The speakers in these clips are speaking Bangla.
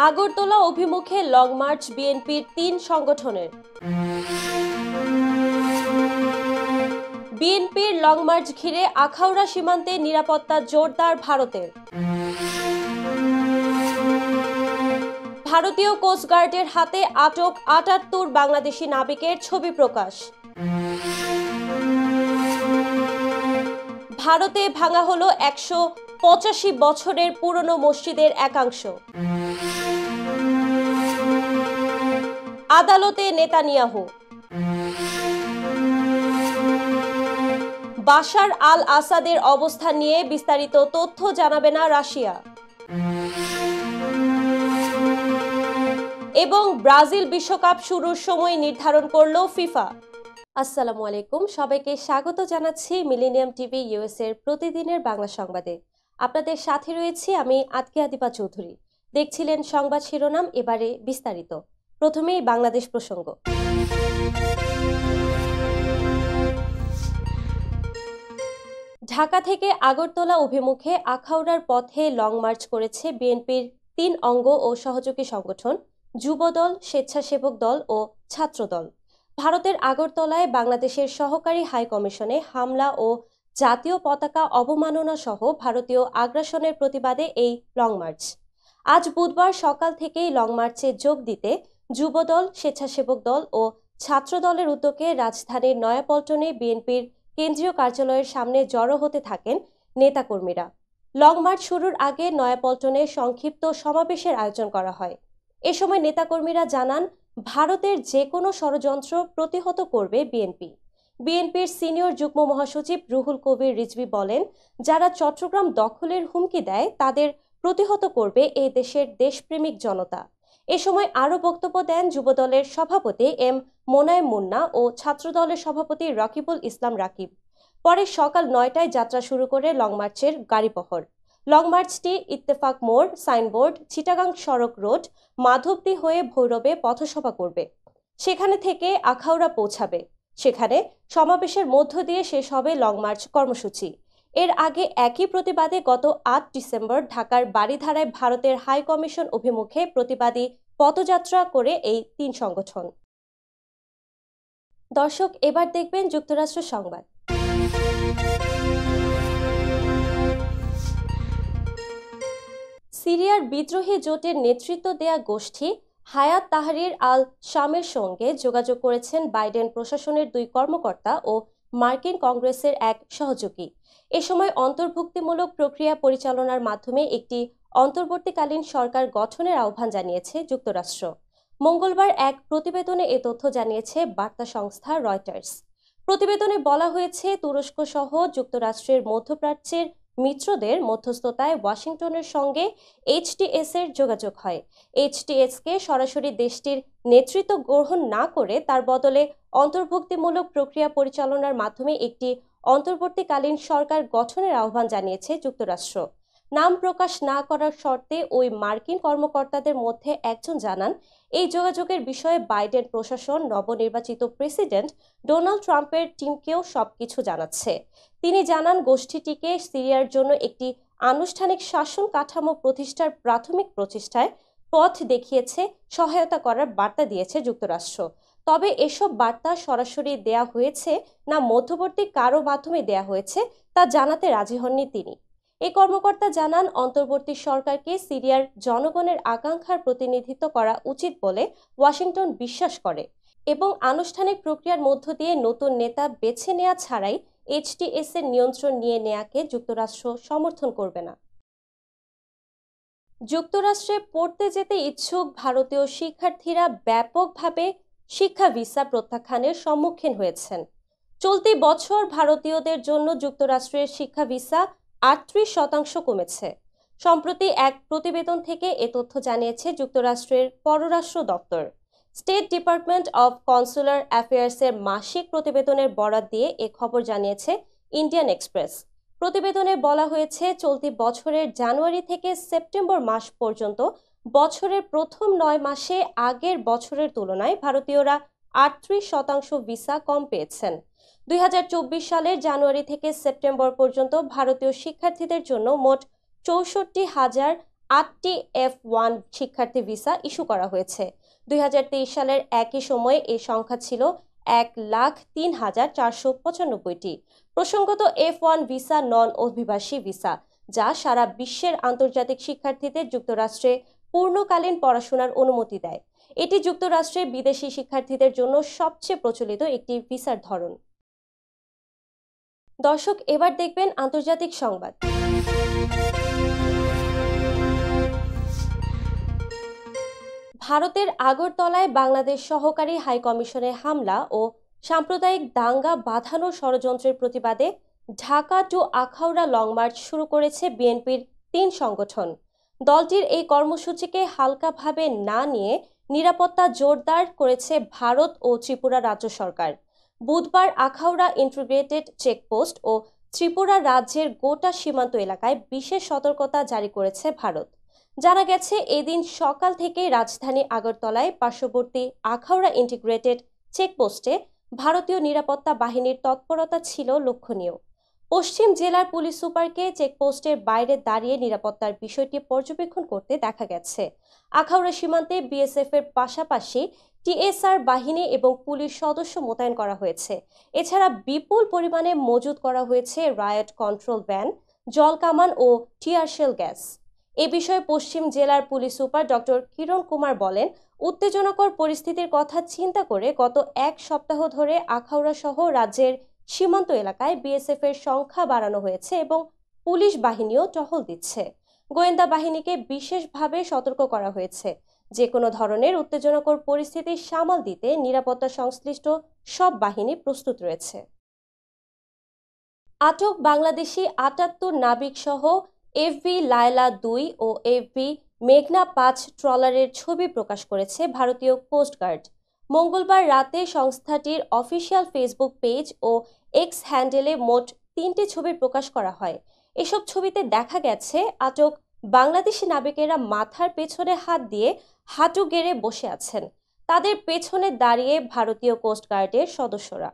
আগরতলা অভিমুখে লং মার্চ বিএনপির ৩ সংগঠনের। বিএনপির লং মার্চ ঘিরে আখাউড়া সীমান্তে নিরাপত্তা জোরদার ভারতের। ভারতীয় কোস্টগার্ডের হাতে আটক ৭৮ বাংলাদেশি নাবিকের ছবি প্রকাশ। ভারতে ভাঙা হলো ১৮৫ বছরের পুরনো মসজিদের একাংশ। আদালতে নেতানিয়াহু। বাশার আল আসাদের অবস্থান নিয়ে বিস্তারিত তথ্য জানাবে না রাশিয়া। এবং ব্রাজিল বিশ্বকাপ শুরুর সময় নির্ধারণ করল ফিফা। আসসালামু আলাইকুম, সবাইকে স্বাগত জানাচ্ছি মিলেনিয়াম টিভি ইউএস এর প্রতিদিনের বাংলা সংবাদে। আপনাদের সাথে রয়েছি আমি আতকিয়া দীপা চৌধুরী। দেখছিলেন সংবাদ শিরোনাম, এবারে বিস্তারিত। প্রথমেই বাংলাদেশ প্রসঙ্গ। ঢাকা থেকে আগরতলা অভিমুখে আখাউড়ার পথে লং মার্চ করেছে বিএনপির ৩ অঙ্গ ও সহযোগী সংগঠন যুবদল, স্বেচ্ছাসেবক দল ও ছাত্রদল। ভারতের আগরতলায় বাংলাদেশের সহকারী হাই কমিশনে হামলা ও জাতীয় পতাকা অবমাননা সহ ভারতীয় আগ্রাসনের প্রতিবাদে এই লং মার্চ। আজ বুধবার সকাল থেকেই লং মার্চে যোগ দিতে যুবদল, স্বেচ্ছাসেবক দল ও ছাত্রদলের উদ্যোগে রাজধানীর নয়াপল্টনে বিএনপির কেন্দ্রীয় কার্যালয়ের সামনে জড়ো হতে থাকেন নেতাকর্মীরা। লং মার্চ শুরুর আগে নয়াপল্টনে সংক্ষিপ্ত সমাবেশের আয়োজন করা হয়। এ সময় নেতাকর্মীরা জানান, ভারতের যে কোনো ষড়যন্ত্র প্রতিহত করবে বিএনপি। বিএনপির সিনিয়র যুগ্ম মহাসচিব রুহুল কবির রিজভী বলেন, যারা চট্টগ্রাম দখলের হুমকি দেয় তাদের প্রতিহত করবে এই দেশের দেশপ্রেমিক জনতা। এ সময় আরও বক্তব্য দেন যুবদলের সভাপতি এম মোনায়েম মুন্না ও ছাত্রদলের সভাপতি রকিবুল ইসলাম রাকিব। পরে সকাল ৯টায় যাত্রা শুরু করে লং মার্চের গাড়িবহর। লং মার্চটি ইত্তেফাক মোড়, সাইনবোর্ড, চিটাগাং সড়ক রোড, মাধবদী হয়ে ভৈরবে পথসভা করবে। সেখানে থেকে আখাউড়া পৌঁছাবে। সেখানে সমাবেশের মধ্য দিয়ে শেষ হবে লং মার্চ কর্মসূচি। এর আগে একই প্রতিবাদে গত ৮ ডিসেম্বর ঢাকার বারিধারায় ভারতের হাই কমিশন অভিমুখে প্রতিবাদী পদযাত্রা করে এই ৩ সংগঠন। দর্শক, এবার দেখবেন যুক্তরাষ্ট্র সংবাদ। সিরিয়ার বিদ্রোহী জোটের নেতৃত্ব দেয়া গোষ্ঠী হায়াত তাহরির আল শামের সঙ্গে যোগাযোগ করেছেন বাইডেন প্রশাসনের ২ কর্মকর্তা ও মার্কিন কংগ্রেসের এক সহযোগী। এ সময় অন্তর্ভুক্তিমূলক প্রক্রিয়া পরিচালনার মাধ্যমে একটি অন্তর্বর্তীকালীন সরকার গঠনের আহ্বান জানিয়েছে যুক্তরাষ্ট্র। মঙ্গলবার এক প্রতিবেদনে এ তথ্য জানিয়েছে বার্তা সংস্থা রয়টার্স। প্রতিবেদনে বলা হয়েছে, তুরস্ক সহ যুক্তরাষ্ট্রের মধ্যপ্রাচ্যের মিত্রদের মধ্যস্থতায় ওয়াশিংটনের সঙ্গে এইচটিএস এর যোগাযোগ হয়। এইচটিএসকে সরাসরি দেশটির নেতৃত্ব গ্রহণ না করে তার বদলে অন্তর্ভুক্তিমূলক প্রক্রিয়া পরিচালনার মাধ্যমে একটি অন্তর্বর্তীকালীন সরকার গঠনের আহ্বান জানিয়েছে যুক্তরাষ্ট্র। নাম প্রকাশ না করার শর্তে ওই মার্কিন কর্মকর্তাদের মধ্যে একজন জানান, এই যোগাযোগের বিষয়ে বাইডেন প্রশাসন নবনির্বাচিত প্রেসিডেন্ট ডোনাল্ড ট্রাম্পের টিমকেও সবকিছু জানাচ্ছে। তিনি জানান, গোষ্ঠীটিকে সিরিয়ার জন্য একটি আনুষ্ঠানিক শাসন কাঠামো প্রতিষ্ঠার প্রাথমিক প্রচেষ্টায় পথ দেখিয়েছে, সহায়তা করার বার্তা দিয়েছে যুক্তরাষ্ট্র। তবে এসব বার্তা সরাসরি দেয়া হয়েছে না মধ্যবর্তী কারো মাধ্যমে দেয়া হয়েছে তা জানাতে রাজি হননি তিনি। এই কর্মকর্তা জানান, অন্তর্বর্তী সরকারকে সিরিয়ার জনগণের আকাঙ্ক্ষার প্রতিনিধিত্ব করা উচিত বলে ওয়াশিংটন বিশ্বাস করে এবং আনুষ্ঠানিক প্রক্রিয়ার মধ্য দিয়ে নতুন নেতা বেছে নেওয়া ছাড়াই এইচটিএস এর নিয়ন্ত্রণ নিয়ে নেয়াকে যুক্তরাষ্ট্র সমর্থন করবে না। যুক্তরাষ্ট্রে পড়তে যেতে ইচ্ছুক ভারতীয় শিক্ষার্থীরা ব্যাপকভাবে শিক্ষা ভিসা প্রত্যাখ্যানের সম্মুখীন হয়েছেন। চলতি বছর ভারতীয়দের জন্য যুক্তরাষ্ট্রের শিক্ষা ভিসা ৩৮% কমেছে। সম্প্রতি এক প্রতিবেদন থেকে এ তথ্য জানিয়েছে যুক্তরাষ্ট্রের পররাষ্ট্র দপ্তর। স্টেট ডিপার্টমেন্ট অব কনসুলার অ্যাফেয়ার্সের মাসিক প্রতিবেদনের বরাত দিয়ে এ খবর জানিয়েছে ইন্ডিয়ান এক্সপ্রেস। প্রতিবেদনে বলা হয়েছে, চলতি বছরের জানুয়ারি থেকে সেপ্টেম্বর মাস পর্যন্ত বছরের প্রথম ৯ মাসে আগের বছরের তুলনায় ভারতীয়রা ৩৮% ভিসা কম পেয়েছেন। ২০২৪ সালের জানুয়ারি থেকে সেপ্টেম্বর পর্যন্ত ভারতীয় শিক্ষার্থীদের জন্য মোট ৬৪,০০০ 8টি F1 শিক্ষার্থী ভিসা ইস্যু করা হয়েছে। 2023 সালের একই সময়ে এই সংখ্যা ছিল 1,03,495টি। প্রসঙ্গত F1 ভিসা নন অভিবাসী ভিসা, যা সারা বিশ্বের আন্তর্জাতিক শিক্ষার্থীদের যুক্তরাষ্ট্রে পূর্ণকালীন পড়াশোনার অনুমতি দেয়। এটি যুক্তরাষ্ট্রে বিদেশি শিক্ষার্থীদের জন্য সবচেয়ে প্রচলিত একটি ভিসার ধরন। দর্শক, এবার দেখবেন আন্তর্জাতিক সংবাদ। ভারতের আগরতলায় বাংলাদেশ সহকারী হাইকমিশনের হামলা ও সাম্প্রদায়িক দাঙ্গা বাঁধানোর ষড়যন্ত্রের প্রতিবাদে Dhaka to Akhaura long march শুরু করেছে বিএনপির 3 সংগঠন। দলটির এই কর্মসূচিকে হালকাভাবে না নিয়ে নিরাপত্তা জোরদার করেছে ভারত ও ত্রিপুরা রাজ্য সরকার। বুধবার আখাউড়া ইন্টিগ্রেটেড চেকপোস্ট ও ত্রিপুরা রাজ্যের গোটা সীমান্ত এলাকায় বিশেষ সতর্কতা জারি করেছে ভারত। জানা গেছে, এদিন সকাল থেকে রাজধানী আগরতলায় পার্শ্ববর্তী আখাউড়া ইন্টিগ্রেটেড চেকপোস্টে ভারতীয় নিরাপত্তা বাহিনীর তৎপরতা ছিল লক্ষণীয়। পশ্চিম জেলার পুলিশ সুপারকে চেকপোস্টের বাইরে দাঁড়িয়ে নিরাপত্তার বিষয়টি পর্যবেক্ষণ করতে দেখা গেছে। আখাউড়া সীমান্তে বিএসএফ এর পাশাপাশি টিএসআর বাহিনী এবং পুলিশ সদস্য মোতায়েন করা হয়েছে। এছাড়া বিপুল পরিমাণে মজুত করা হয়েছে রায়ট কন্ট্রোল ভ্যান, জলকামান ও টিয়ারশেল গ্যাস। এ বিষয়ে পশ্চিম জেলার পুলিশ সুপার ডক্টর কিরণ কুমার বলেন, উত্তেজনাকর পরিস্থিতির কথা চিন্তা করে গত 1 সপ্তাহ ধরে আখাউড়া সহ রাজ্যের সীমান্ত এলাকায় বিএসএফ এর সংখ্যা বাড়ানো হয়েছে এবং পুলিশ বাহিনীও টহল দিচ্ছে। গোয়েন্দা বাহিনীকে বিশেষভাবে সতর্ক করা হয়েছে। যে কোনো ধরনের উত্তেজনাকর পরিস্থিতি সামাল দিতে নিরাপত্তা সংশ্লিষ্ট সব বাহিনী প্রস্তুত রয়েছে। আটক বাংলাদেশি 78 নাবিক সহ এফবি লায়লা 2 ও এফবি মেঘনা 5 ট্রলারের ছবি প্রকাশ করেছে ভারতীয় কোস্টগার্ড। মঙ্গলবার রাতে সংস্থাটির অফিসিয়াল ফেসবুক পেজ ও এক্স হ্যান্ডেলে মোট 3টি ছবি প্রকাশ করা হয়। এসব ছবিতে দেখা গেছে আটক বাংলাদেশি নাবিকেরা মাথার পেছনে হাত দিয়ে হাঁটু গেড়ে বসে আছেন। তাদের পেছনে দাঁড়িয়ে ভারতীয় কোস্টগার্ডের সদস্যরা।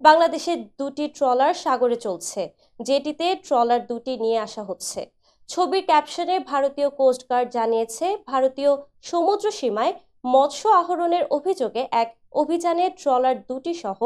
বাংলাদেশের 2টি ট্রলার সাগরে চলছে, যেটিতে ট্রলার 2টি নিয়ে আসা হচ্ছে। ছবির ক্যাপশনে ভারতীয় কোস্টগার্ড জানিয়েছে, ভারতীয় সমুদ্র সীমায় মৎস্য আহরণের অভিযোগে এক অভিযানে ট্রলার 2টি সহ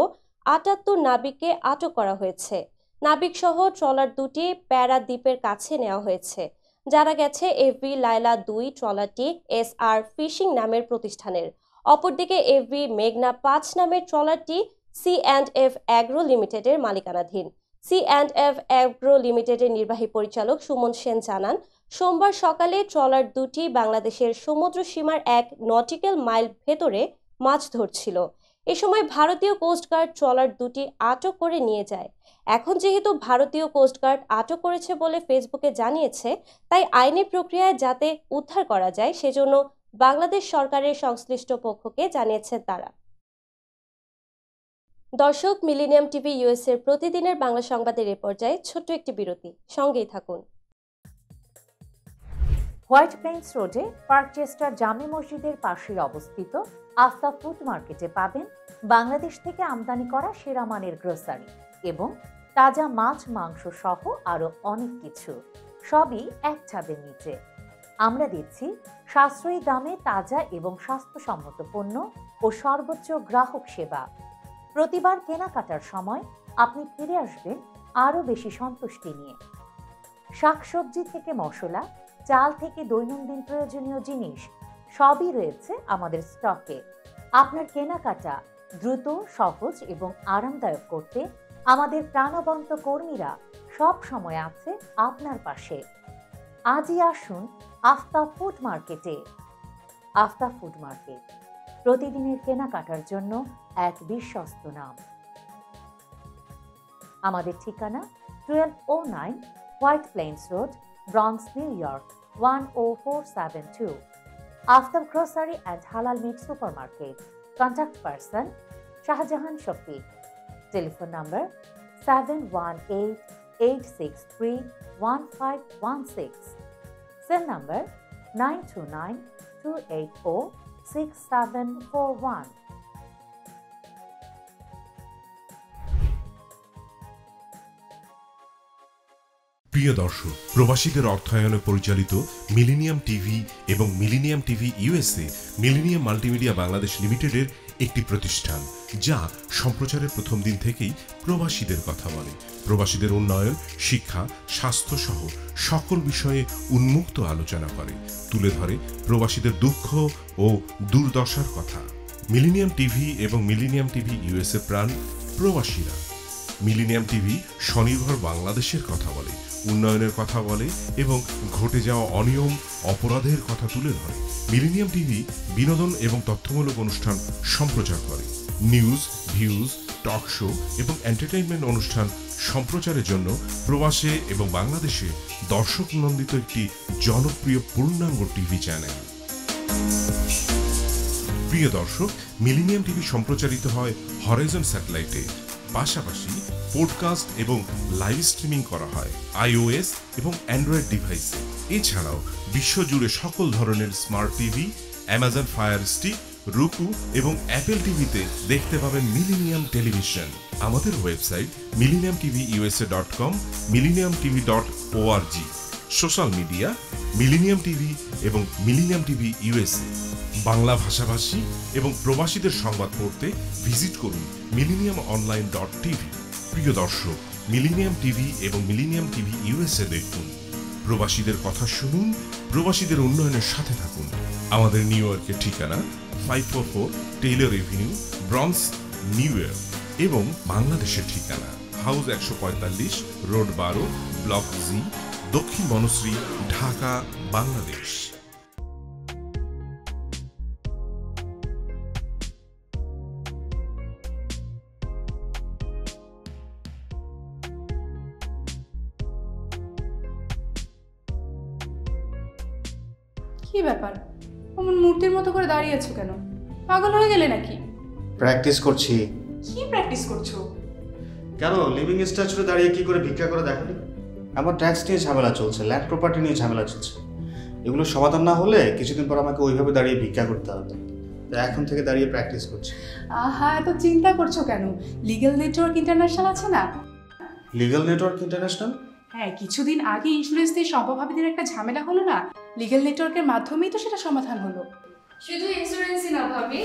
78 নাবিককে আটক করা হয়েছে। নাবিক সহ ট্রলার 2টি প্যারা দ্বীপের কাছে নেওয়া হয়েছে। জানা গেছে, এফবি লায়লা 2 ট্রলারটি SR ফিশিং নামের প্রতিষ্ঠানের। অপরদিকে এফবি মেঘনা 5 নামের ট্রলারটি C&F অ্যাগ্রো লিমিটেডের মালিকানাধীন। C&F অ্যাগ্রো লিমিটেডের নির্বাহী পরিচালক সুমন সেন জানান, সোমবার সকালে ট্রলার 2টি বাংলাদেশের সমুদ্র সীমার 1 নটিক্যাল মাইল ভেতরে মাছ ধরছিল। এ সময় ভারতীয় কোস্টগার্ড ট্রলার 2টি আটক করে নিয়ে যায়। এখন যেহেতু ভারতীয় কোস্টগার্ড আটক করেছে বলে ফেসবুকে জানিয়েছে, তাই আইনি প্রক্রিয়ায় যাতে উদ্ধার করা যায় সেজন্য বাংলাদেশ সরকারের সংশ্লিষ্ট পক্ষকে জানিয়েছেন তারা। দর্শক, মিলেনিয়াম টিভি ইউএস এর প্রতিদিনের বাংলা সংবাদের এ পর্যায়ে ছোট্ট একটি বিরতি, সঙ্গেই থাকুন। হোয়াইট প্লেন্স রোডে পার্কচেস্টার জামে মসজিদের পাশে অবস্থিত আফতাব ফুড মার্কেটে পাবেন বাংলাদেশ থেকে আমদানি করা সেরা মানের গ্রোসারি এবং তাজা মাছ মাংস সহ আরো অনেক কিছু, সবই এক ছাদের নিচে। আমরা দিচ্ছি সাশ্রয়ী দামে তাজা এবং স্বাস্থ্যসম্মত পণ্য ও সর্বোচ্চ গ্রাহক সেবা। প্রতিবার কেনাকাটার সময় আপনি ফিরে আসবেন আরো বেশি সন্তুষ্টি নিয়ে। শাকসবজি থেকে মশলা, চাল থেকে দৈনন্দিন প্রয়োজনীয় জিনিস সবই রয়েছে আমাদের স্টকে। আপনার কেনাকাটা দ্রুত, সহজ এবং আরামদায়ক করতে আমাদের প্রাণবন্ত কর্মীরা সব সময় আছে আপনার পাশে। আজই আসুন আফতাব ফুড মার্কেটে। আফতাব ফুড মার্কেট, প্রতিদিনের কেনাকাটার জন্য এক বিশ্বস্ত নাম। আমাদের ঠিকানা 1209 White Plains Road, Bronx, New York 10472। Aftab grocery and halal meat supermarket. Contact person Shahjahan Shafiq. Telephone number 7188631516। Cell number 9292806741। প্রিয় দর্শক, প্রবাসীদের অর্থায়নে পরিচালিত মিলেনিয়াম টিভি এবং Millennium TV USA Millennium multimedia Bangladesh লিমিটেডের একটি প্রতিষ্ঠান, যা সম্প্রচারের প্রথম দিন থেকেই প্রবাসীদের কথা বলে। প্রবাসীদের উন্নয়ন, শিক্ষা, স্বাস্থ্য সহ সকল বিষয়ে উন্মুক্ত আলোচনা করে, তুলে ধরে প্রবাসীদের দুঃখ ও দুর্দশার কথা। মিলেনিয়াম টিভি এবং মিলেনিয়াম টিভি ইউএসএ প্রাণ প্রবাসীরা। মিলেনিয়াম টিভি স্বনির্ভর বাংলাদেশের কথা বলে, উন্নয়নের কথা বলে এবং ঘটে যাওয়া অনিয়ম, অপরাধের কথা তুলে ধরে। মিলেনিয়াম টিভি বিনোদন এবং তথ্যমূলক অনুষ্ঠান সম্প্রচার করে। নিউজ, ভিউজ, টক শো এবং এন্টারটেইনমেন্ট অনুষ্ঠান সম্প্রচারের জন্য প্রবাসে এবং বাংলাদেশে দর্শক নন্দিত একটি জনপ্রিয় পূর্ণাঙ্গ টিভি চ্যানেল। প্রিয় দর্শক, মিলেনিয়াম টিভি সম্প্রচারিত হয় হরাইজন স্যাটেলাইটে, পাশাপাশি পডকাস্ট এবং লাইভ স্ট্রিমিং করা হয় iOS এবং অ্যান্ড্রয়েড ডিভাইসে। এছাড়াও বিশ্বজুড়ে সকল ধরনের smart TV, Amazon fire stick, রুকু এবং অ্যাপেল টিভিতে দেখতে পাবেন মিলেনিয়াম টেলিভিশন। আমাদের website millenniumtvusa.com, millenniumtv.org। Social media millennium TV এবং মিলেনিয়াম টিভি ইউএসএ। বাংলা ভাষাভাষী এবং প্রবাসীদের সংবাদ পড়তে ভিজিট করুন millenniumonline.tv। প্রিয় দর্শক, মিলেনিয়াম টিভি এবং মিলেনিয়াম টিভি ইউএসএ দেখুন, প্রবাসীদের কথা শুনুন, প্রবাসীদের উন্নয়নের সাথে থাকুন। আমাদের নিউ ইয়র্কের ঠিকানা 544 Taylor Avenue, bronze, new York এবং বাংলাদেশের ঠিকানা হাউস 145, রোড 12, ব্লক জি, দক্ষিণ বনশ্রী, ঢাকা, বাংলাদেশ। কি ব্যাপার, অমন মূর্তির মতো করে দাঁড়িয়ে আছো কেন? পাগল হয়ে গেলে নাকি? প্র্যাকটিস করছি। কি প্র্যাকটিস করছো? কেন লিভিং স্ট্যাচুরে দাঁড়িয়ে কি করে ভিক্ষা করে দেখনি? আমার ট্যাক্স নিয়ে ঝামেলা চলছে, ল্যান্ড প্রপার্টি নিয়ে ঝামেলা চলছে। এগুলো সমাধান না হলে কিছুদিন পর আমাকে ওইভাবে দাঁড়িয়ে ভিক্ষা করতে হবে। তাই এখন থেকে দাঁড়িয়ে প্র্যাকটিস করছি। আহা, এত চিন্তা করছো কেন? লিগ্যাল নেটওয়ার্ক ইন্টারন্যাশনাল আছে না? Legal network international? হ্যাঁ, কিছুদিন আগে ইন্স্যুরেন্স দিয়ে সম্পভাবিদের একটা ঝামেলা হলো না? লিগ্যাল নেটওয়ার্কের মাধ্যমেই তো সেটা সমাধান হলো। শুধু ইন্স্যুরেন্সই না ভাবি,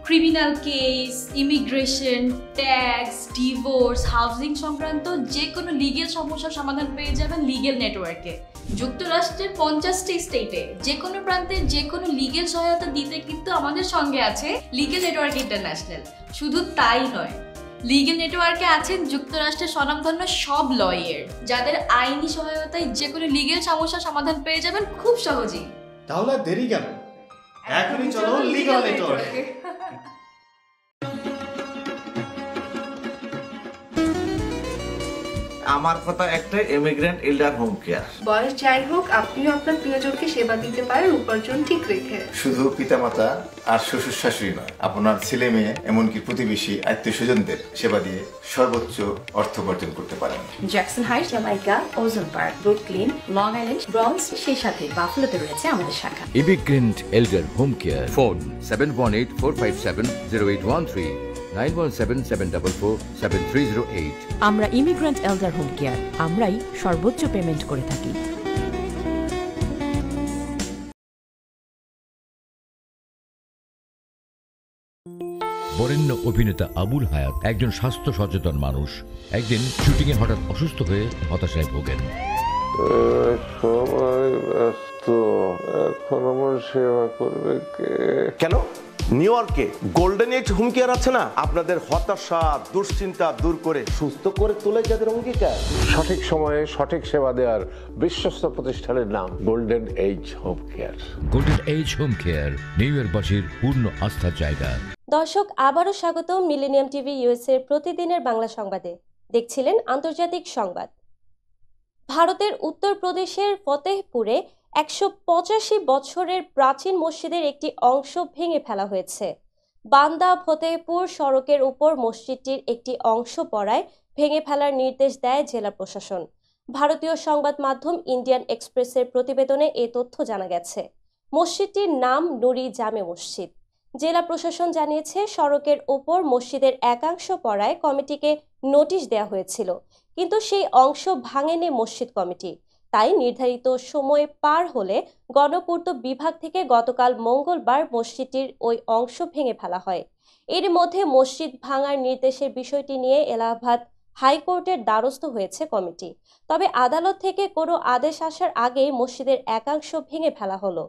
criminal case, immigration, tax, divorce, housing সংক্রান্ত যে কোনো লিগেল সমস্যার সমাধান পেয়ে যাবেন লিগেল নেটওয়ার্কে। যুক্তরাষ্ট্রের 50টি স্টেটে যে কোনো প্রান্তে যে কোনো লিগেল সহায়তা দিতে কিন্তু আমাদের সঙ্গে আছে লিগেল নেটওয়ার্ক ইন্টারন্যাশনাল। শুধু তাই নয়, লিগেল নেটওয়ার্কে আছেন যুক্তরাষ্ট্রের স্বনামধন্য সব লয়ার, যাদের আইনি সহায়তায় যে কোনো লিগেল সমস্যার সমাধান পেয়ে যাবেন খুব সহজেই। তাহলে দেরি কেন? এখনই চলো লিগ্যাল নেটওয়ার্কে। আমার কথা একটাই, ইমিগ্রেন্ট এল্ডার হোম কেয়ার। বয়স যাই হোক, আপনিও আপনার প্রিয়জনকে সেবা দিতে পারেন উপার্জন ঠিক রেখে। শুধু পিতামাতা আর শ্বশুর শাশুড়ি নয়, আপনার ছেলে মেয়ে এমনকি প্রতিবেশী আত্মীয় স্বজনদের সেবা দিয়ে সর্বোচ্চ অর্থ উপার্জন করতে পারেন। জ্যাকসন হাইট, জামাইকা, ওজন park, Brooklyn, long island, bronze, সেই সাথে বাফলোতে রয়েছে আমাদের শাখা। Immigrant এল্ডার home care. ফোন 7184570813, 9177447308। আমরা ইমিগ্রেন্ট এল্ডার হোম কেয়ার, আমরাই সর্বোচ্চ পেমেন্ট করে থাকি। বরেণ্য অভিনেতা আবুল হায়াত একজন স্বাস্থ্য সচেতন মানুষ। একদিন শুটিংয়ে হঠাৎ অসুস্থ হয়ে হতাশায় ভোগেন। সবাই ব্যস্ত, এখন আমার সেবা করবে কে? কেন? নিউ ইয়র্কে গোল্ডেন এজ হোম কেয়ার আছে না, আপনাদের হতাশা দুশ্চিন্তা দূর করে সুস্থ করে তোলে যাদের অঙ্গীকার। সঠিক সময়ে সঠিক সেবা দেওয়ার বিশ্বস্ত প্রতিষ্ঠানের নাম golden age home care. Golden age home care নিউ ইয়র্কবাসীর পূর্ণ আস্থার জায়গা। দর্শক, আবারও স্বাগত মিলেনিয়াম টিভি ইউএসএ প্রতিদিনের বাংলা সংবাদে। দেখছিলেন আন্তর্জাতিক সংবাদ। ভারতের উত্তরপ্রদেশের ফতেহপুরে 185 বছরের প্রাচীন মসজিদের একটি অংশ ভেঙে ফেলা হয়েছে। বান্দা ফতেহপুর সড়কের উপর মসজিদটির একটি অংশ পড়ায় ভেঙে ফেলার নির্দেশ দেয় জেলা প্রশাসন। ভারতীয় সংবাদ মাধ্যম ইন্ডিয়ান এক্সপ্রেসের প্রতিবেদনে এ তথ্য জানা গেছে। মসজিদটির নাম নুরি জামে মসজিদ। জেলা প্রশাসন জানিয়েছে, সড়কের ওপর মসজিদের একাংশ পড়ায় কমিটিকে নোটিশ দেওয়া হয়েছিল, কিন্তু সেই অংশ ভাঙেনি মসজিদ কমিটি। তাই নির্ধারিত সময় পার হলে গণপূর্ত বিভাগ থেকে গতকাল মঙ্গলবার মসজিদটির ওই অংশ ভেঙে ফেলা হয়। এর মধ্যে মসজিদ ভাঙার নির্দেশের বিষয়টি নিয়ে এলাহাবাদ হাইকোর্টের দ্বারস্থ হয়েছে কমিটি। তবে আদালত থেকে কোনো আদেশ আসার আগেই মসজিদের একাংশ ভেঙে ফেলা হলো।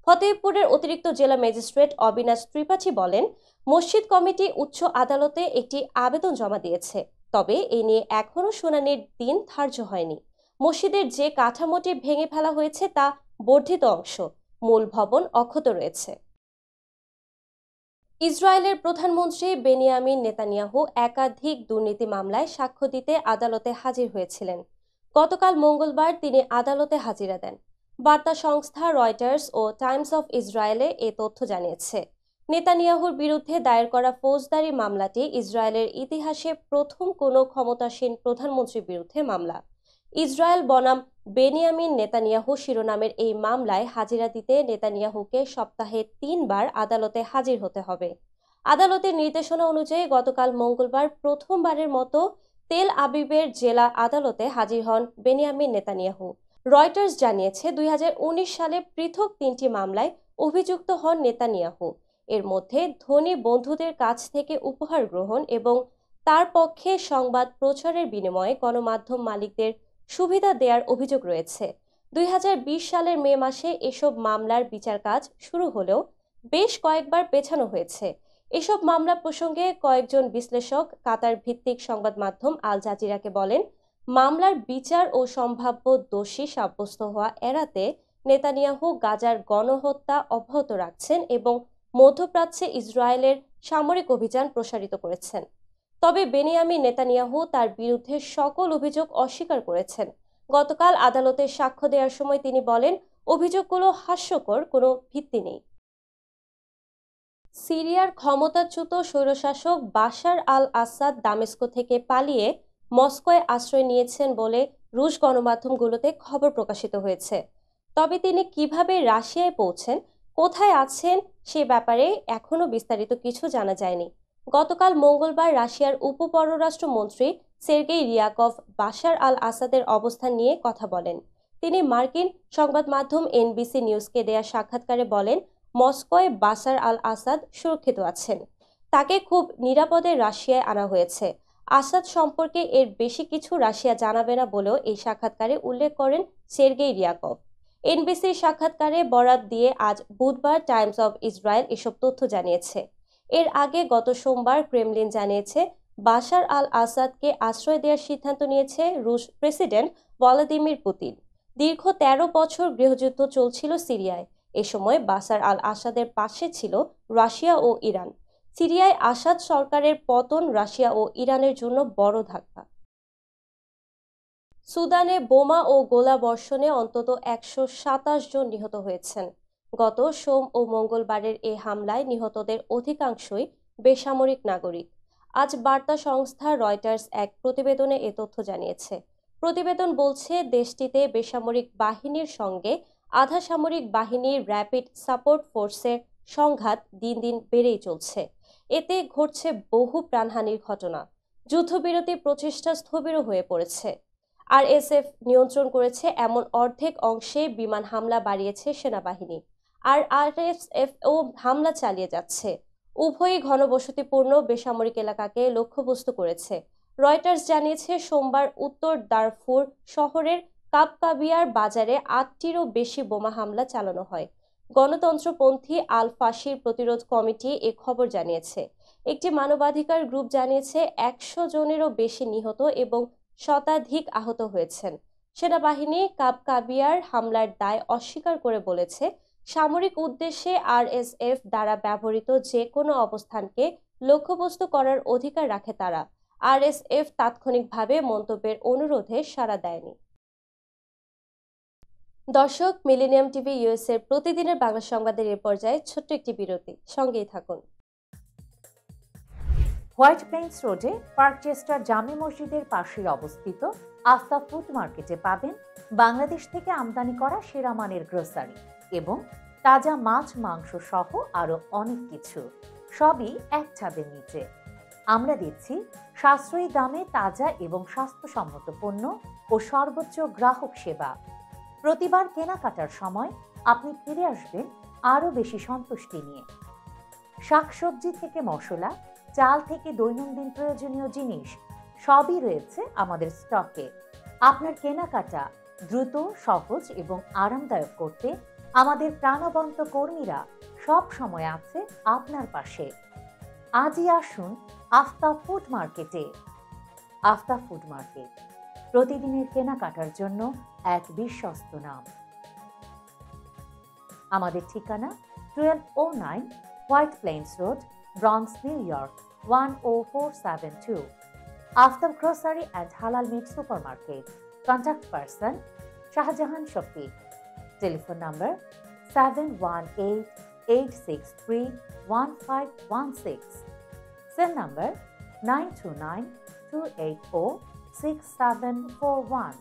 ফতেহপুরের অতিরিক্ত জেলা ম্যাজিস্ট্রেট অবিনাশ ত্রিপাঠী বলেন, মসজিদ কমিটি উচ্চ আদালতে একটি আবেদন জমা দিয়েছে, তবে এ নিয়ে এখনো শুনানির দিন ধার্য হয়নি। মসজিদের যে কাঠামোটি ভেঙে ফেলা হয়েছে তা বর্ধিত অংশ, মূল ভবন অক্ষত রয়েছে। ইসরায়েলের প্রধানমন্ত্রী বেনিয়ামিন নেতানিয়াহু একাধিক দুর্নীতি মামলায় সাক্ষ্য দিতে আদালতে হাজির হয়েছিলেন। গতকাল মঙ্গলবার তিনি আদালতে হাজিরা দেন। বার্তা সংস্থা রয়টার্স ও টাইমস অফ ইসরায়েলে এ তথ্য জানিয়েছে। নেতানিয়াহুর বিরুদ্ধে দায়ের করা ফৌজদারি মামলাটি ইসরায়েলের ইতিহাসে প্রথম কোনো ক্ষমতাসীন প্রধানমন্ত্রীর বিরুদ্ধে মামলা। ইসরায়েল বনাম বেনিয়ামিন নেতানিয়াহু শিরোনামের এই মামলায় হাজিরা দিতে নেতানিয়াহুকে সপ্তাহে 3 বার আদালতে হাজির হতে হবে। আদালতের নির্দেশনা অনুযায়ী গতকাল মঙ্গলবার প্রথমবারের মতো তেল আবিবের জেলা আদালতে হাজির হন বেনিয়ামিন নেতানিয়াহু। রয়টার্স জানিয়েছে, 2019 সালে পৃথক 3টি মামলায় অভিযুক্ত হন নেতানিয়াহু। এর মধ্যে ধনী বন্ধুদের কাছ থেকে উপহার গ্রহণ এবং তার পক্ষে সংবাদ প্রচারের বিনিময়ে গণমাধ্যম মালিকদের সুবিধা দেওয়ার অভিযোগ রয়েছে। 2020 সালের মে মাসে এসব মামলার বিচার কাজ শুরু হলেও বেশ কয়েকবার পেছানো হয়েছে। এসব মামলা প্রসঙ্গে কয়েকজন বিশ্লেষক কাতার ভিত্তিক সংবাদ মাধ্যম আল জাজিরাকে বলেন, মামলার বিচার ও সম্ভাব্য দোষী সাব্যস্ত হওয়া এড়াতে নেতানিয়াহু গাজার গণহত্যা অব্যাহত রাখছেন এবং মধ্যপ্রাচ্যে ইসরায়েলের সামরিক অভিযান প্রসারিত করেছেন। তবে বেনিয়ামিন নেতানিয়াহু তার বিরুদ্ধে সকল অভিযোগ অস্বীকার করেছেন। গতকাল আদালতে সাক্ষ্য দেওয়ার সময় তিনি বলেন, অভিযোগগুলো হাস্যকর, কোনো ভিত্তি নেই। সিরিয়ার ক্ষমতাচ্যুত স্বৈরশাসক বাশার আল আসাদ দামেস্কো থেকে পালিয়ে মস্কোয় আশ্রয় নিয়েছেন বলে রুশ গণমাধ্যমগুলোতে খবর প্রকাশিত হয়েছে। তবে তিনি কিভাবে রাশিয়ায় পৌঁছেন, কোথায় আছেন সে ব্যাপারে এখনো বিস্তারিত কিছু জানা যায়নি। গতকাল মঙ্গলবার রাশিয়ার উপপররাষ্ট্রমন্ত্রী সের্গেই রিয়াকভ বাশার আল আসাদের অবস্থান নিয়ে কথা বলেন। তিনি মার্কিন সংবাদ মাধ্যম এনবিসি নিউজকে দেয়া সাক্ষাৎকারে বলেন, মস্কোয় বাশার আল আসাদ সুরক্ষিত আছেন, তাকে খুব নিরাপদে রাশিয়ায় আনা হয়েছে। আসাদ সম্পর্কে এর বেশি কিছু রাশিয়া জানাবে না বলেও এই সাক্ষাৎকারে উল্লেখ করেন সের্গেই রিয়াকভ। এনবিসির সাক্ষাৎকারে বরাত দিয়ে আজ বুধবার টাইমস অফ ইসরায়েল এসব তথ্য জানিয়েছে। এর আগে গত সোমবার ক্রেমলিন জানিয়েছে, বাশার আল আসাদকে আশ্রয় দেওয়ার সিদ্ধান্ত নিয়েছে রুশ প্রেসিডেন্ট ভ্লাদিমির পুতিন। দীর্ঘ 13 বছর গৃহযুদ্ধ চলছিল সিরিয়ায়। এ সময় বাশার আল আসাদের পাশে ছিল রাশিয়া ও ইরান। সিরিয়ায় আসাদ সরকারের পতন রাশিয়া ও ইরানের জন্য বড় ধাক্কা। সুদানে বোমা ও গোলাবর্ষণে অন্তত 127 জন নিহত হয়েছেন। গত সোম ও মঙ্গলবারের এ হামলায় নিহতদের অধিকাংশই বেসামরিক নাগরিক। আজ বার্তা সংস্থা রয়টার্স এক প্রতিবেদনে এ তথ্য জানিয়েছে। প্রতিবেদন বলছে, দেশটিতে বেসামরিক বাহিনীর সঙ্গে আধা সামরিক বাহিনীর র্যাপিড সাপোর্ট ফোর্সের সংঘাত দিন দিন বেড়েই চলছে। এতে ঘটছে বহু প্রাণহানির ঘটনা। যুদ্ধবিরতি প্রচেষ্টা স্থবিরও হয়ে পড়েছে। আরএসএফ নিয়ন্ত্রণ করেছে এমন অর্ধেক অংশে বিমান হামলা বাড়িয়েছে সেনাবাহিনী, আর আরএসএফও হামলা চালিয়ে যাচ্ছে। উভয়ই ঘনবসতিপূর্ণ বেসামরিক এলাকাকে লক্ষ্যবস্তু করেছে। রয়টার্স জানিয়েছে, সোমবার উত্তর দারফুর শহরের কাবকাবিয়ার বাজারে 8টিরও বেশি বোমা হামলা চালানো হয়। গণতন্ত্রপন্থী আল ফাশির প্রতিরোধ কমিটি এ খবর জানিয়েছে। একটি মানবাধিকার গ্রুপ জানিয়েছে 100 জনেরও বেশি নিহত এবং শতাধিক আহত হয়েছেন। সেনাবাহিনী কাবকাবিয়ার হামলার দায় অস্বীকার করে বলেছে, সামরিক উদ্দেশ্যে আরএসএফ দ্বারা ব্যবহৃত যে কোনো অবস্থানকে লক্ষ্যবস্তু করার অধিকার রাখে তারা। আরএসএফ তাৎক্ষণিকভাবে মন্তব্যের অনুরোধে সাড়া দেয়নি। দর্শক, মিলেনিয়াম টিভি ইউএস এর প্রতিদিনের বাংলা সংবাদের এ পর্যায়ে ছোট্ট একটি বিরতি, সঙ্গেই থাকুন। হোয়াইট প্লেন্স রোডে পার্কচেস্টার জামে মসজিদের পাশে অবস্থিত আস্থা ফুড মার্কেটে পাবেন বাংলাদেশ থেকে আমদানি করা সেরা মানের গ্রোসারি এবং তাজা মাছ মাংস সহ আরো অনেক কিছু, সবই এক ছাদের নিচে। আমরা দিচ্ছি সাশ্রয়ী দামে তাজা এবং স্বাস্থ্যসম্মত পণ্য ও সর্বোচ্চ গ্রাহক সেবা। প্রতিবার কেনাকাটার সময় আপনি ফিরে আসবেন আরো বেশি সন্তুষ্টি নিয়ে। শাকসবজি থেকে মশলা, চাল থেকে দৈনন্দিন প্রয়োজনীয় জিনিস সবই রয়েছে আমাদের স্টকে। আপনার কেনাকাটা দ্রুত, সহজ এবং আরামদায়ক করতে আমাদের প্রাণবন্ত কর্মীরা সব সময় আছে আপনার পাশে। আজই আসুন আফতাব ফুড মার্কেটে। আফতাব ফুড মার্কেট প্রতিদিনের কেনাকাটার জন্য এক বিশ্বস্ত নাম। আমাদের ঠিকানা 1209 White Plains Road, Bronx, New York 10472। Aftab grocery and halal meat supermarket. Contact person Shahjahan Shafiq. Telephone number 7188631516। Cell number 9292806741।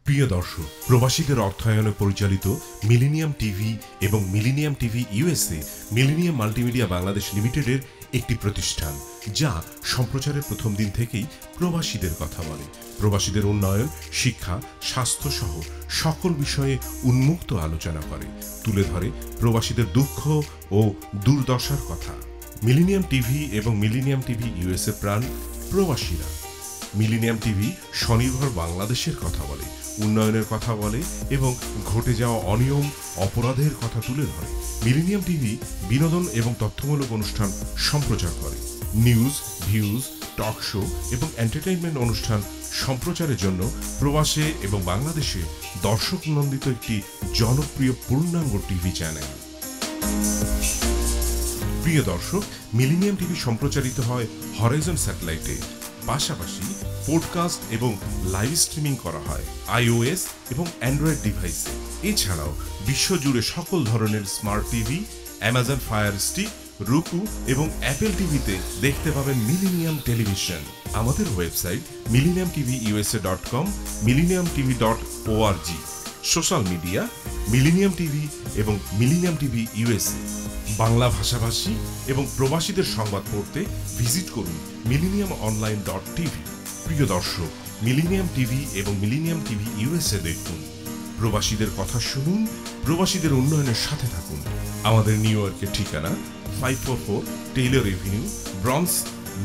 প্রিয় দর্শক, প্রবাসীদের অর্থায়নে পরিচালিত মিলেনিয়াম টিভি এবং Millennium TV USA Millennium multimedia Bangladesh লিমিটেডের একটি প্রতিষ্ঠান, যা সম্প্রচারের প্রথম দিন থেকেই প্রবাসীদের কথা বলে। প্রবাসীদের উন্নয়ন, শিক্ষা, স্বাস্থ্য সহ সকল বিষয়ে উন্মুক্ত আলোচনা করে, তুলে ধরে প্রবাসীদের দুঃখ ও দুর্দশার কথা। মিলেনিয়াম টিভি এবং মিলেনিয়াম টিভি ইউএসএ প্রাণ প্রবাসীরা। মিলেনিয়াম টিভি স্বনির্ভর বাংলাদেশের কথা বলে, উন্নয়নের কথা বলে এবং ঘটে যাওয়া অনিয়ম, অপরাধের কথা তুলে ধরে। মিলেনিয়াম টিভি বিনোদন এবং তথ্যমূলক অনুষ্ঠান সম্প্রচার করে। নিউজ, ভিউজ, টক শো এবং এন্টারটেইনমেন্ট অনুষ্ঠান সম্প্রচারের জন্য প্রবাসে এবং বাংলাদেশে দর্শক নন্দিত একটি জনপ্রিয় পূর্ণাঙ্গ টিভি চ্যানেল। প্রিয় দর্শক, মিলেনিয়াম টিভি সম্প্রচারিত হয় হরাইজন স্যাটেলাইটে। পাশাপাশি পডকাস্ট এবং লাইভ স্ট্রিমিং করা হয় iOS এবং অ্যান্ড্রয়েড ডিভাইসে। এছাড়াও বিশ্বজুড়ে সকল ধরনের smart TV, Amazon fire stick, রুকু এবং অ্যাপেল টিভিতে দেখতে পাবেন মিলেনিয়াম টেলিভিশন। আমাদের website millenniumtvusa.com, millenniumtv.org। Social media millennium TV এবং মিলেনিয়াম টিভি ইউএসএ। বাংলা ভাষাভাষী এবং প্রবাসীদের সংবাদ পড়তে ভিজিট করুন millenniumonline.tv। প্রিয় দর্শক, মিলেনিয়াম টিভি এবং মিলেনিয়াম টিভি ইউএসএ দেখুন। প্রবাসীদের কথা শুনুন, প্রবাসীদের উন্নয়নের সাথে থাকুন। আমাদের নিউ ইয়র্কের ঠিকানা 544 Taylor Avenue, Bronx,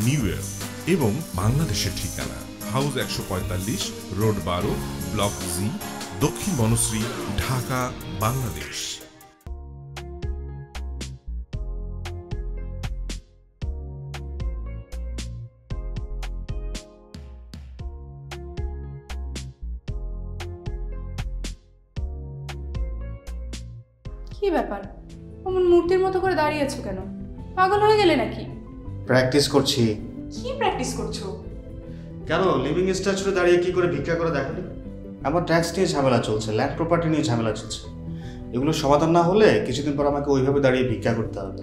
New York এবং বাংলাদেশের ঠিকানা হাউস 145, রোড 12, ব্লক জি, দক্ষিণ বনশ্রী, ঢাকা, বাংলাদেশ। কি ব্যাপার, অমন মূর্তির মতো করে দাঁড়িয়ে আছো কেন? পাগল হয়ে গেলে নাকি? প্র্যাকটিস করছি। কি প্র্যাকটিস করছো? কেন লিভিং স্ট্রাকচারে দাঁড়িয়ে কি করে ভিক্ষা করে দেখালি? আমার ট্যাক্স নিয়ে ঝামেলা চলছে, ল্যান্ড প্রপার্টি নিয়ে ঝামেলা চলছে। এগুলো সমাধান না হলে কিছুদিন পর আমাকে ওইভাবে দাঁড়িয়ে ভিক্ষা করতে হবে।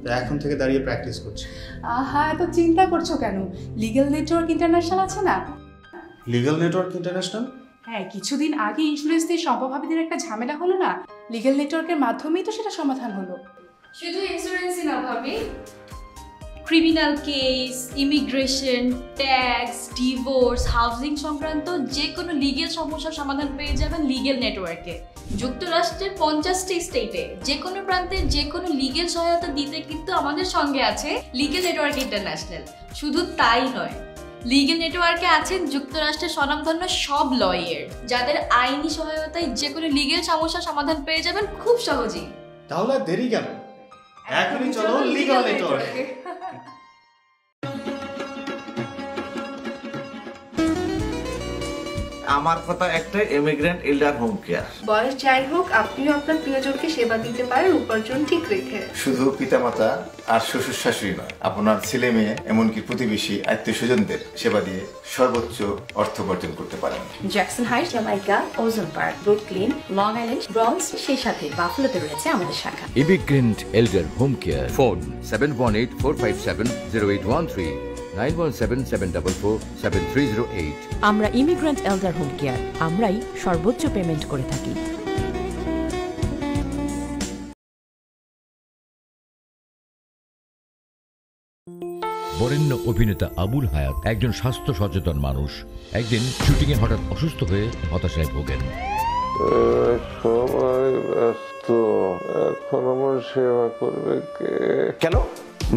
তো এখন থেকে দাঁড়িয়ে প্র্যাকটিস করছি। আহা, এত চিন্তা করছো কেন? লিগ্যাল নেটওয়ার্ক ইন্টারন্যাশনাল আছে না? Legal network international? হ্যাঁ, কিছুদিন আগে ইন্স্যুরেন্স দিয়ে সম্পভাবীদের একটা ঝামেলা হলো না, লিগ্যাল নেটওয়ার্কের মাধ্যমেই তো সেটা সমাধান হলো। শুধু ইন্স্যুরেন্সই না ভাবি, criminal case, immigration, tax, divorce, housing সংক্রান্ত যে কোনো লিগ্যাল সমস্যার সমাধান পেয়ে যাবেন লিগ্যাল নেটওয়ার্কে। যুক্তরাষ্ট্রের 50টি স্টেটে যে কোনো প্রান্তে যে কোনো লিগ্যাল সহায়তা দিতে কিন্তু আমাদের সঙ্গে আছে লিগ্যাল নেটওয়ার্ক ইন্টারন্যাশনাল। শুধু তাই নয়, লিগ্যাল নেটওয়ার্কে আছেন যুক্তরাষ্ট্রের স্বনামধন্য সব লয়ার, যাদের আইনি সহায়তায় যে কোনো লিগ্যাল সমস্যার সমাধান পেয়ে যাবেন খুব সহজেই। তাহলে দেরি কেন? এখনই চলো লিগ্যাল নেটওয়ার্কে। আমার কথা একটা, ইমিগ্রেন্ট এল্ডার হোম কেয়ার। বয়স যাই হোক, আপনিও আপনার প্রিয়জনকে সেবা দিতে পারেন উপার্জন ঠিক রেখে। শুধু পিতামাতা আর শ্বশুর শাশুড়ি নয়, আপনার ছেলে মেয়ে এমনকি প্রতিবেশী আত্মীয় স্বজনদের সেবা দিয়ে সর্বোচ্চ অর্থ উপার্জন করতে পারেন। জ্যাকসন হাইটস, জামাইকা, ওজন park, Brooklyn, long island, Bronx, সেই সাথে বাফলোতে রয়েছে আমাদের শাখা। Immigrant এল্ডার home care. ফোন 7184570813, 9177447308। আমরা ইমিগ্রেন্ট এল্ডার হোম কেয়ার, আমরাই সর্বোচ্চ পেমেন্ট করে থাকি। বরেণ্য অভিনেতা আবুল হায়াত একজন স্বাস্থ্য সচেতন মানুষ। একদিন শুটিংয়ে হঠাৎ অসুস্থ হয়ে হতাশায় ভোগেন। সবাই ব্যস্ত, এখন আমার সেবা করবে কে? কেন?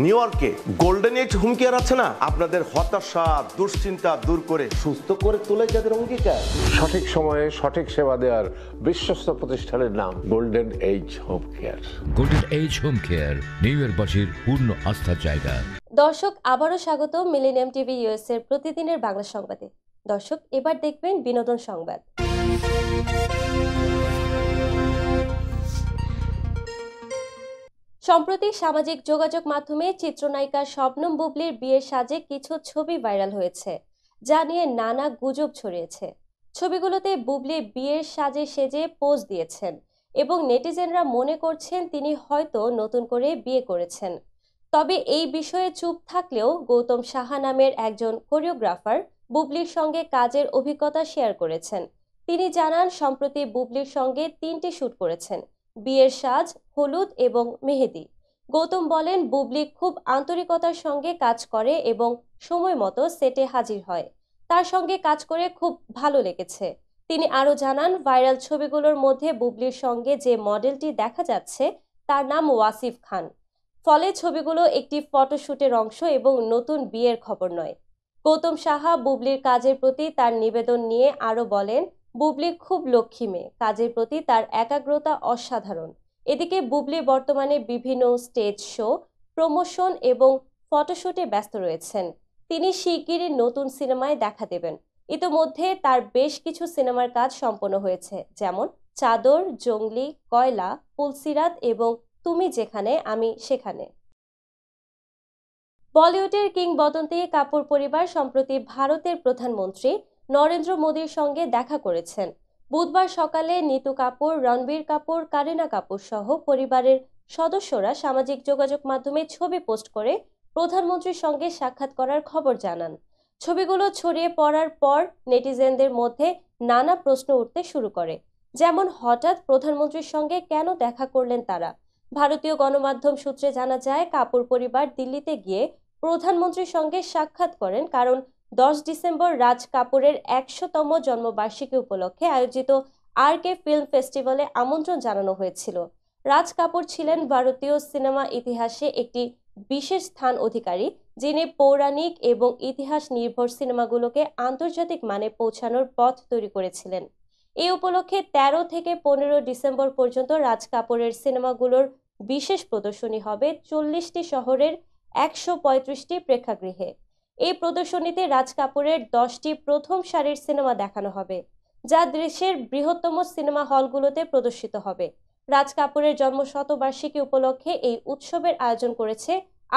নিউ ইয়র্কে গোল্ডেন এজ হোম কেয়ার আছে না, আপনাদের হতাশা দুশ্চিন্তা দূর করে সুস্থ করে তোলে যাদের অঙ্গীকার। সঠিক সময়ে সঠিক সেবা দেওয়ার বিশ্বস্ত প্রতিষ্ঠানের নাম golden age home care. Golden age home care নিউ ইয়র্কবাসীর পূর্ণ আস্থার জায়গা। দর্শক, আবারও স্বাগত মিলেনিয়াম টিভি ইউএস এর প্রতিদিনের বাংলা সংবাদে। দর্শক, এবার দেখবেন বিনোদন সংবাদ। সম্প্রতি সামাজিক যোগাযোগ মাধ্যমে চিত্রনায়িকা শবনম বুবলির বিয়ের সাজে কিছু ছবি ভাইরাল হয়েছে, যা নিয়ে নানা গুজব ছড়িয়েছে। ছবিগুলোতে বুবলি বিয়ের সাজে সেজে পোজ দিয়েছেন এবং নেটিজেনরা মনে করছেন তিনি হয়তো নতুন করে বিয়ে করেছেন। তবে এই বিষয়ে চুপ থাকলেও গৌতম সাহা নামের একজন কোরিওগ্রাফার বুবলির সঙ্গে কাজের অভিজ্ঞতা শেয়ার করেছেন। তিনি জানান, সম্প্রতি বুবলির সঙ্গে 3টি শুট করেছেন, বিয়ের সাজ, হলুদ এবং মেহেদি। গৌতম বলেন, বুবলি খুব আন্তরিকতার সঙ্গে কাজ করে এবং সময় মতো সেটে হাজির হয়। তার সঙ্গে কাজ করে খুব ভালো লেগেছে। তিনি আরও জানান, ভাইরাল ছবিগুলোর মধ্যে বুবলির সঙ্গে যে মডেলটি দেখা যাচ্ছে তার নাম ওয়াসিফ খান। ফলে ছবিগুলো একটি ফটোশুটের অংশ এবং নতুন বিয়ের খবর নয়। গৌতম সাহা বুবলির কাজের প্রতি তার নিবেদন নিয়ে আরও বলেন, বুবলি খুব লক্ষ্মী মেয়ে, কাজের প্রতি তার একাগ্রতা অসাধারণ। এদিকে বুবলি বর্তমানে বিভিন্ন স্টেজ শো, প্রমোশন এবং ফটোশুটে ব্যস্ত রয়েছেন। তিনি শিগগিরই নতুন সিনেমায় দেখা দেবেন। ইতোমধ্যে তার বেশ কিছু সিনেমার কাজ সম্পন্ন হয়েছে, যেমন চাদর, জঙ্গলি, কয়লা, পুলসিরাত এবং তুমি যেখানে আমি সেখানে। বলিউডের কিংবদন্তি কাপুর পরিবার সম্প্রতি ভারতের প্রধানমন্ত্রী নরেন্দ্র মোদীর সঙ্গে দেখা করেছেন। বুধবার সকালে নিতু কাপুর, রণবীর কাপুর, কারিনা কাপুর সহ পরিবারের সদস্যরা সামাজিক যোগাযোগ মাধ্যমে ছবি পোস্ট করে প্রধানমন্ত্রীর সঙ্গে সাক্ষাৎ করার খবর জানান। ছবিগুলো ছড়িয়ে পড়ার পর নেটিজেনদের মধ্যে নানা প্রশ্ন উঠতে শুরু করে, যেমন হঠাৎ প্রধানমন্ত্রীর সঙ্গে কেন দেখা করলেন তারা। ভারতীয় গণমাধ্যম সূত্রে জানা যায়, কাপুর পরিবার দিল্লিতে গিয়ে প্রধানমন্ত্রীর সঙ্গে সাক্ষাৎ করেন কারণ 10 ডিসেম্বর রাজ কাপুরের 100তম জন্মবার্ষিকী উপলক্ষে আয়োজিত RK ফিল্ম ফেস্টিভ্যালে আমন্ত্রণ জানানো হয়েছিল। রাজ কাপুর ছিলেন ভারতীয় সিনেমা ইতিহাসে একটি বিশেষ স্থান অধিকারী, যিনি পৌরাণিক এবং ইতিহাস নির্ভর সিনেমাগুলোকে আন্তর্জাতিক মানে পৌঁছানোর পথ তৈরি করেছিলেন। এই উপলক্ষে 13 থেকে 15 ডিসেম্বর পর্যন্ত রাজ কাপুরের সিনেমাগুলোর বিশেষ প্রদর্শনী হবে 40টি শহরের 135টি প্রেক্ষাগৃহে। এই প্রদর্শনীতে রাজ কাপুরের 10টি প্রথম সারির সিনেমা দেখানো হবে, যা দেশের বৃহত্তম সিনেমা হলগুলোতে প্রদর্শিত হবে। রাজ কাপুরের জন্মশতবার্ষিকী উপলক্ষে এই উৎসবের আয়োজন করেছে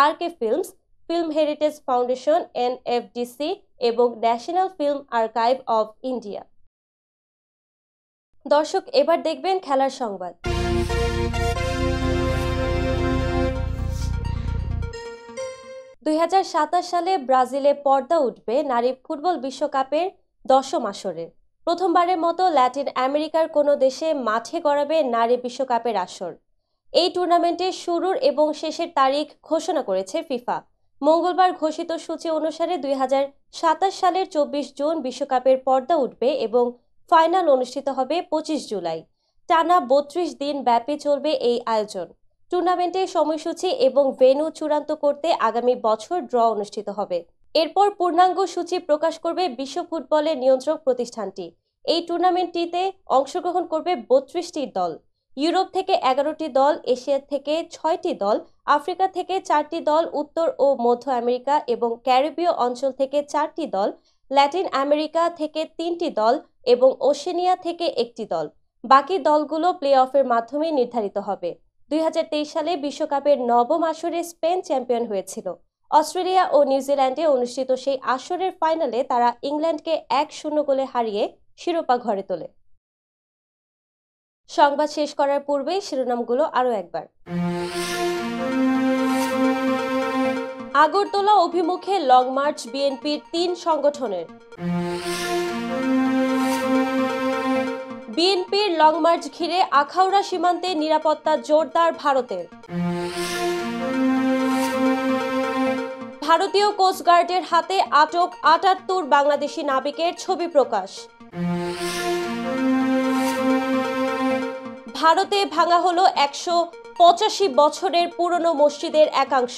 RK films, film heritage foundation, NFDC এবং national film archive of India. দর্শক, এবার দেখবেন খেলার সংবাদ। সালে ব্রাজিলে পর্দা উঠবে নারী ফুটবল বিশ্বকাপের 10ম আসরে। প্রথমবারের মতো ল্যাটিন আমেরিকার কোনো দেশে মাঠে গড়াবে নারী বিশ্বকাপের আসর। এই টুর্নামেন্টের শুরুর এবং শেষের তারিখ ঘোষণা করেছে ফিফা। মঙ্গলবার ঘোষিত সূচি অনুসারে 2027 সালের 24 জুন বিশ্বকাপের পর্দা উঠবে এবং ফাইনাল অনুষ্ঠিত হবে 25 জুলাই। টানা 32 দিন ব্যাপী চলবে এই আয়োজন। টুর্নামেন্টের সময়সূচি এবং ভেন্যু চূড়ান্ত করতে আগামী বছর ড্র অনুষ্ঠিত হবে। এরপর পূর্ণাঙ্গ সূচি প্রকাশ করবে বিশ্ব ফুটবলের নিয়ন্ত্রক প্রতিষ্ঠানটি। এই টুর্নামেন্টটিতে অংশগ্রহণ করবে 32টি দল। ইউরোপ থেকে 11টি দল, এশিয়া থেকে 6টি দল, আফ্রিকা থেকে 4টি দল, উত্তর ও মধ্য আমেরিকা এবং ক্যারিবীয় অঞ্চল থেকে 4টি দল, ল্যাটিন আমেরিকা থেকে 3টি দল এবং ওশেনিয়া থেকে 1টি দল। বাকি দলগুলো প্লে অফের মাধ্যমে নির্ধারিত হবে। 2023 সালে বিশ্বকাপের 9ম আসরে স্পেন চ্যাম্পিয়ন হয়েছিল। অস্ট্রেলিয়া ও নিউজিল্যান্ডে অনুষ্ঠিত সেই আসরের ফাইনালে তারা ইংল্যান্ডকে 1-0 গোলে হারিয়ে শিরোপা ঘরে তোলে। সংবাদ শেষ করার পূর্বেই শিরোনামগুলো আরও একবার। আগরতলা অভিমুখে লং মার্চ বিএনপির ৩ সংগঠনের। বিএনপির লং মার্চ ঘিরে আখাউড়া সীমান্তে নিরাপত্তা জোরদার ভারতের। ভারতীয় কোস্টগার্ডের হাতে আটক ৭৮ বাংলাদেশি নাবিকের ছবি প্রকাশ। ভারতে ভাঙা হলো ১৮৫ বছরের পুরনো মসজিদের একাংশ।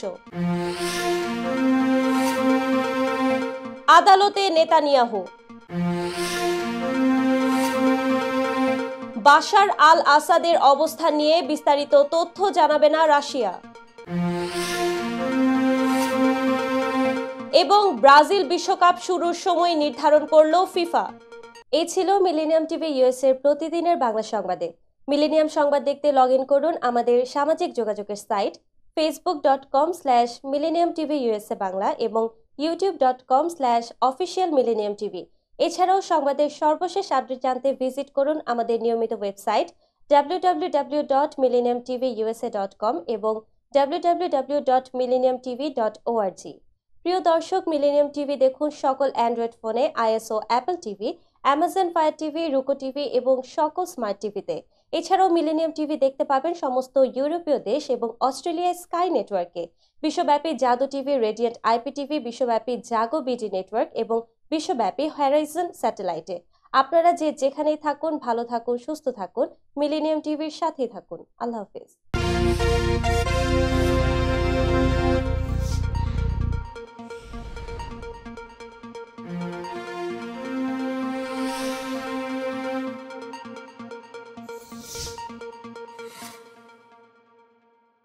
আদালতে নেতানিয়াহু। বাশার আল আসাদের অবস্থান নিয়ে বিস্তারিত তথ্য জানাবে না রাশিয়া। এবং ব্রাজিল বিশ্বকাপ শুরুর সময় নির্ধারণ করল ফিফা। এই ছিল মিলেনিয়াম টিভি ইউএস এর প্রতিদিনের বাংলা সংবাদে। মিলেনিয়াম সংবাদ দেখতে লগ ইন করুন আমাদের সামাজিক যোগাযোগের সাইট facebook.com/millenniumtvUSA বাংলা এবং youtube.com/officialmillenniumtv। এছাড়াও সংবাদের সর্বশেষ আপডেট জানতে ভিজিট করুন আমাদের নিয়মিত ওয়েবসাইট www.millenniumtvusa.com এবং www.millenniumtv.org। প্রিয় দর্শক, মিলেনিয়াম টিভি দেখুন সকল অ্যান্ড্রয়েড ফোনে, iOS ও Apple TV, Amazon Fire TV, Roku TV এবং সকল স্মার্ট টিভিতে। এছাড়াও মিলেনিয়াম টিভি দেখতে পাবেন সমস্ত ইউরোপীয় দেশ এবং অস্ট্রেলিয়ার স্কাই নেটওয়ার্কে, বিশ্বব্যাপী জাদু টিভি, রেডিয়েন্ট আইপিটিভি, বিশ্বব্যাপী জাগো বিডি নেটওয়ার্ক এবং বিশ্বব্যাপী হরাইজন স্যাটেলাইটে। আপনারা যেখানেই থাকুন, ভালো থাকুন, সুস্থ থাকুন, মিলেনিয়াম টিভির সাথেই থাকুন। আল্লাহ হাফেজ।